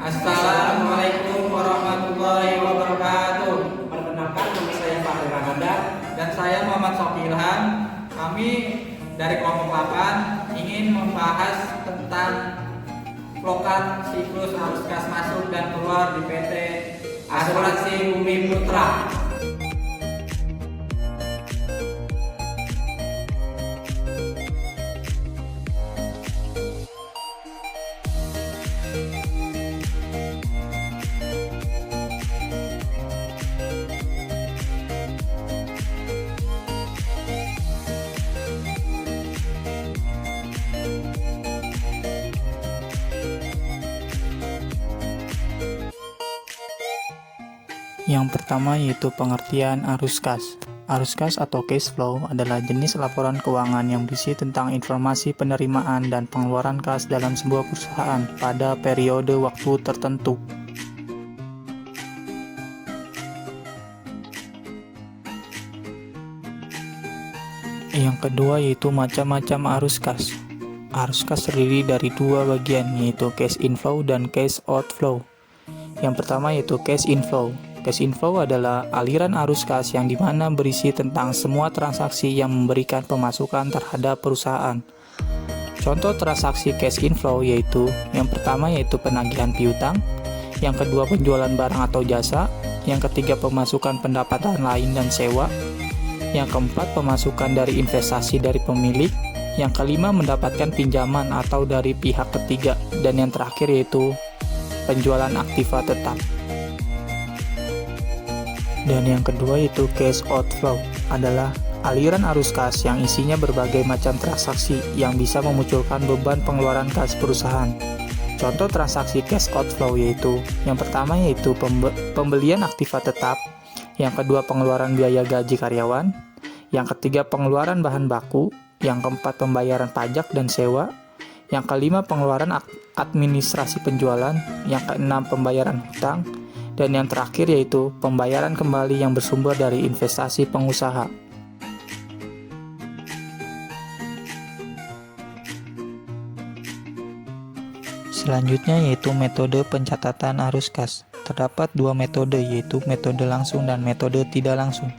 Assalamualaikum warahmatullahi wabarakatuh. Perkenalkan, nama saya Fahri Ramadan dan saya Muhammad Sofi Ilham. Kami dari kelompok 8 ingin membahas tentang flokat siklus arus gas masuk dan keluar di PT Asuransi Bumi Putra. Yang pertama yaitu pengertian arus kas. Arus kas atau cash flow adalah jenis laporan keuangan yang berisi tentang informasi penerimaan dan pengeluaran kas dalam sebuah perusahaan pada periode waktu tertentu. Yang kedua yaitu macam-macam arus kas. Arus kas terdiri dari dua bagian, yaitu cash inflow dan cash outflow. Yang pertama yaitu cash inflow. Cash inflow adalah aliran arus kas yang dimana berisi tentang semua transaksi yang memberikan pemasukan terhadap perusahaan. Contoh transaksi cash inflow yaitu yang pertama yaitu penagihan piutang, yang kedua penjualan barang atau jasa, yang ketiga pemasukan pendapatan lain dan sewa, yang keempat pemasukan dari investasi dari pemilik, yang kelima mendapatkan pinjaman atau dari pihak ketiga, dan yang terakhir yaitu penjualan aktiva tetap. Dan yang kedua yaitu cash outflow adalah aliran arus kas yang isinya berbagai macam transaksi yang bisa memunculkan beban pengeluaran kas perusahaan. Contoh transaksi cash outflow yaitu yang pertama yaitu pembelian aktiva tetap, yang kedua pengeluaran biaya gaji karyawan, yang ketiga pengeluaran bahan baku, yang keempat pembayaran pajak dan sewa, yang kelima pengeluaran administrasi penjualan, yang keenam pembayaran hutang, dan yang terakhir yaitu pembayaran kembali yang bersumber dari investasi pengusaha. Selanjutnya yaitu metode pencatatan arus kas. Terdapat dua metode yaitu metode langsung dan metode tidak langsung.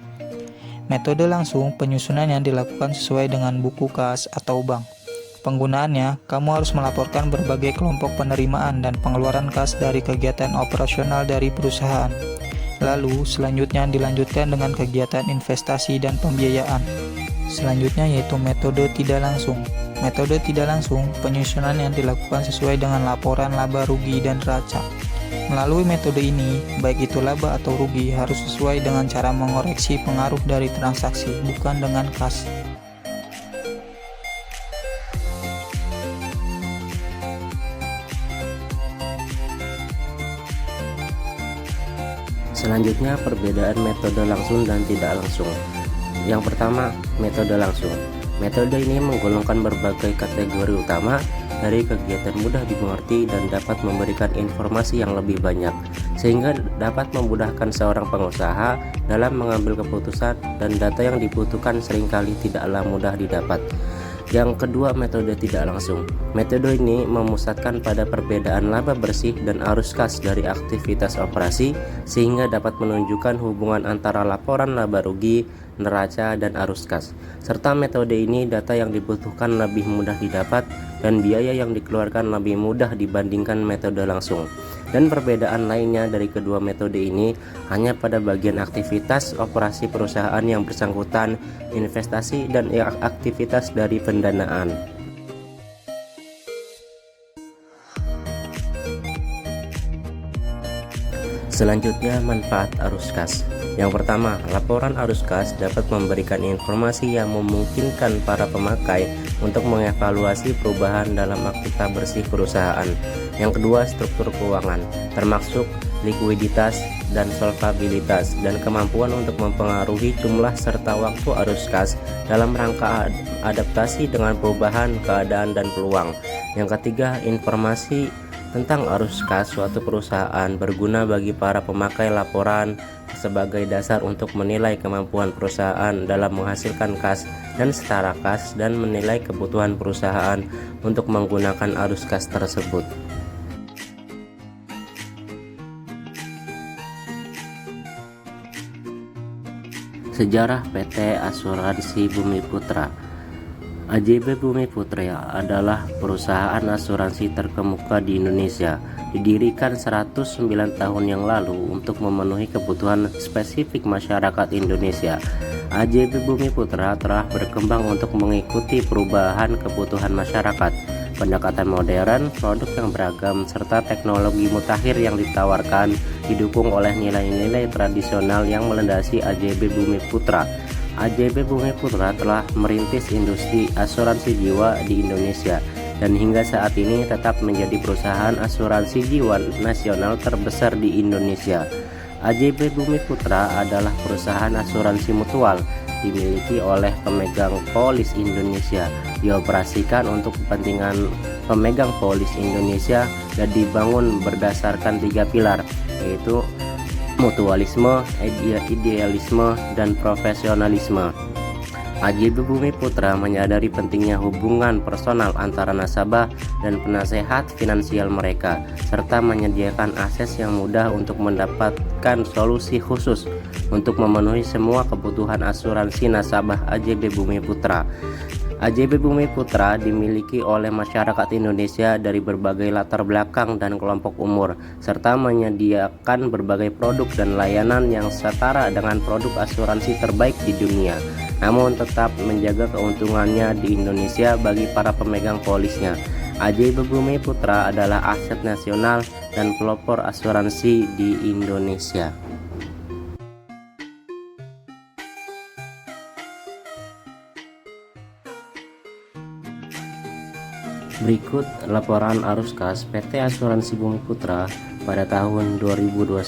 Metode langsung penyusunannya dilakukan sesuai dengan buku kas atau bank. Penggunaannya, kamu harus melaporkan berbagai kelompok penerimaan dan pengeluaran kas dari kegiatan operasional dari perusahaan. Lalu, selanjutnya dilanjutkan dengan kegiatan investasi dan pembiayaan. Selanjutnya yaitu metode tidak langsung. Metode tidak langsung, penyusunannya dilakukan sesuai dengan laporan laba rugi dan neraca. Melalui metode ini, baik itu laba atau rugi harus sesuai dengan cara mengoreksi pengaruh dari transaksi, bukan dengan kas. Selanjutnya, perbedaan metode langsung dan tidak langsung. Yang pertama, metode langsung. Metode ini menggolongkan berbagai kategori utama dari kegiatan mudah dimengerti dan dapat memberikan informasi yang lebih banyak, sehingga dapat memudahkan seorang pengusaha dalam mengambil keputusan, dan data yang dibutuhkan seringkali tidaklah mudah didapat. Yang kedua, metode tidak langsung. Metode ini memusatkan pada perbedaan laba bersih dan arus kas dari aktivitas operasi, sehingga dapat menunjukkan hubungan antara laporan laba rugi, neraca, dan arus kas. Serta metode ini data yang dibutuhkan lebih mudah didapat dan biaya yang dikeluarkan lebih mudah dibandingkan metode langsung. Dan perbedaan lainnya dari kedua metode ini hanya pada bagian aktivitas operasi perusahaan yang bersangkutan, investasi, dan aktivitas dari pendanaan. Selanjutnya, manfaat arus kas. Yang pertama, laporan arus kas dapat memberikan informasi yang memungkinkan para pemakai untuk mengevaluasi perubahan dalam aktiva bersih perusahaan. Yang kedua, struktur keuangan, termasuk likuiditas dan solvabilitas, dan kemampuan untuk mempengaruhi jumlah serta waktu arus kas dalam rangka adaptasi dengan perubahan keadaan dan peluang. Yang ketiga, informasi tentang arus kas suatu perusahaan berguna bagi para pemakai laporan sebagai dasar untuk menilai kemampuan perusahaan dalam menghasilkan kas dan setara kas, dan menilai kebutuhan perusahaan untuk menggunakan arus kas tersebut. Sejarah PT Asuransi Bumi Putra. AJB Bumi Putra adalah perusahaan asuransi terkemuka di Indonesia. Didirikan 109 tahun yang lalu untuk memenuhi kebutuhan spesifik masyarakat Indonesia. AJB Bumi Putra telah berkembang untuk mengikuti perubahan kebutuhan masyarakat, pendekatan modern, produk yang beragam, serta teknologi mutakhir yang ditawarkan, didukung oleh nilai-nilai tradisional yang melandasi AJB Bumi Putra. AJB Bumi Putra telah merintis industri asuransi jiwa di Indonesia dan hingga saat ini tetap menjadi perusahaan asuransi jiwa nasional terbesar di Indonesia. AJB Bumi Putra adalah perusahaan asuransi mutual dimiliki oleh pemegang polis Indonesia, dioperasikan untuk kepentingan pemegang polis Indonesia dan dibangun berdasarkan 3 pilar, yaitu mutualisme, idealisme, dan profesionalisme. AJB Bumi Putra menyadari pentingnya hubungan personal antara nasabah dan penasehat finansial mereka, serta menyediakan akses yang mudah untuk mendapatkan solusi khusus untuk memenuhi semua kebutuhan asuransi nasabah AJB Bumi Putra. AJB Bumi Putra dimiliki oleh masyarakat Indonesia dari berbagai latar belakang dan kelompok umur, serta menyediakan berbagai produk dan layanan yang setara dengan produk asuransi terbaik di dunia, namun tetap menjaga keuntungannya di Indonesia bagi para pemegang polisnya. AJB Bumi Putra adalah aset nasional dan pelopor asuransi di Indonesia. Berikut laporan arus kas PT Asuransi Bumi Putra pada tahun 2021.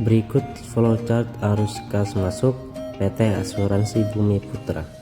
Berikut flowchart arus kas masuk PT Asuransi Bumi Putra.